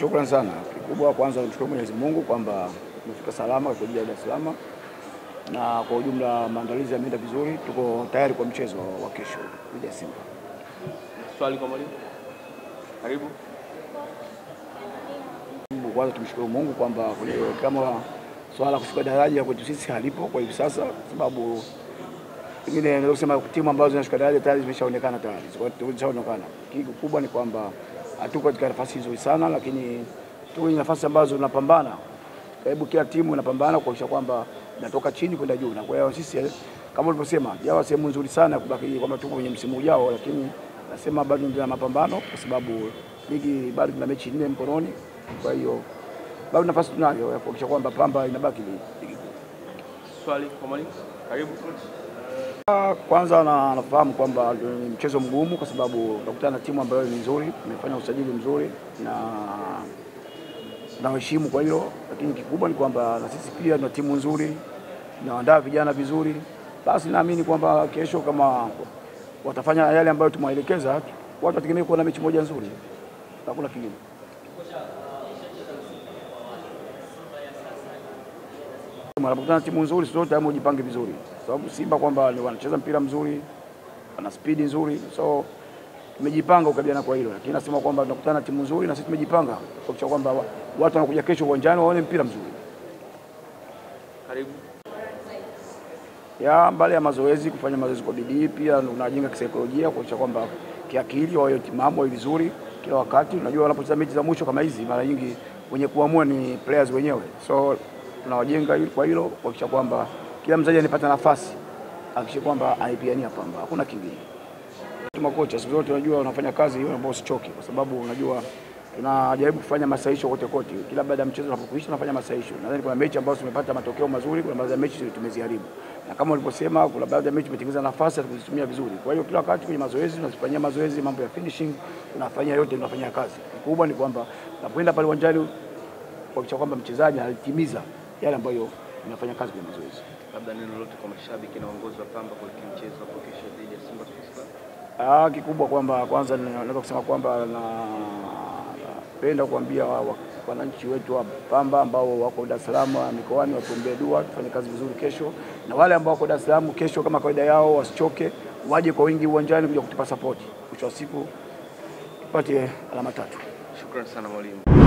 Shukrani sana. Kikubwa kwanza nimshukuru Mwenyezi Mungu kwamba tumefika salama kwa Dar es Salaam, na kwa ujumla maandalizi yameenda vizuri. Tuko tayari kwa mchezo wa kesho dhidi ya Simba. Swali kwa mwalimu. Karibu. Kwanza tumshukuru Mungu kwamba kama swala kushuka daraja kwetu sisi halipo kwa hivi sasa, sababu pengine naweza kusema timu ambazo zinashuka daraja tayari zimeshaonekana tayari. Zimeshaonekana. Kikubwa ni kwamba hatuko katika nafasi nzuri sana, lakini tuko kwenye nafasi ambazo tunapambana. Karibu kila timu inapambana kuhakikisha kwamba inatoka chini kwenda juu, na kwa hiyo sisi kama ulivyosema jawa sehemu nzuri sana kubaki kwamba tuko kwenye msimu ujao, lakini nasema bado tuna mapambano kwa sababu ligi bado tuna mechi 4 mkononi. Kwa hiyo bado nafasi tunayo ya kuhakikisha kwamba Pamba inabaki ligi. Swali kwa mwalimu. Karibu. Kwanza nafahamu kwamba ni mchezo mgumu kwa sababu tunakutana na timu ambayo ni nzuri, imefanya usajili mzuri na heshima kwa hilo, lakini kikubwa ni kwamba na sisi pia tuna timu nzuri, tunaandaa vijana vizuri. Basi naamini kwamba kesho kama watafanya yale ambayo tumewaelekeza, watu wategemea kuona mechi moja nzuri. Hakuna kingine. Wanapokutana timu nzuri sote hapo ujipange vizuri. Sababu Simba kwamba wanacheza mpira mzuri, wana speed nzuri. So tumejipanga kukabiliana kwa hilo. Lakini nasema kwamba tunakutana timu nzuri na sisi tumejipanga kwa kwamba watu wanakuja kesho uwanjani waone mpira mzuri. Karibu. Mbali ya mazoezi, kufanya mazoezi kwa bidii, pia unajenga kisaikolojia kuhakikisha kwamba kiakili wao timamu vizuri kila wakati. Unajua wanapocheza mechi za mwisho kama hizi mara nyingi wenye kuamua ni players wenyewe. So tunawajenga kwa hilo kuhakikisha kwamba kila mchezaji anapata nafasi, hakikisha kwamba anaipigania Pamba. Hakuna kingine. Makocha siku zote unajua wanafanya kazi hiyo ambayo usichoke, kwa sababu unajua tunajaribu kufanya masahisho kote. Kila baada ya mchezo unapokuisha tunafanya masahisho. Nadhani kuna mechi ambazo tumepata matokeo mazuri, kuna baadhi ya mechi tumeziharibu. Na kama ulivyosema kuna baadhi ya mechi tumetengeneza nafasi ya kuzitumia vizuri. Kwa hiyo kila wakati kwenye mazoezi tunafanyia mazoezi, mambo ya finishing tunafanya yote, tunafanya kazi. Kikubwa ni kwamba tunapoenda pale uwanjani kuhakikisha kwamba mchezaji anatimiza yale ambayo tunafanya kazi kwenye mazoezi. Labda neno lolote kwa mashabiki na uongozi wa Pamba kwa mchezo hapo kesho dhidi ya Simba Sports Club? Kikubwa kwamba kwanza naweza kusema kwamba napenda kuambia wananchi wetu wa Pamba ambao wako Dar es Salaam mikoani watuombee dua tufanye kazi vizuri kesho, na wale ambao wako Dar es Salaam kesho kama kawaida yao wasichoke, waje kwa wingi uwanjani kuja kutupa support. Mwisho wa siku tupate alama 3. Shukrani sana mwalimu.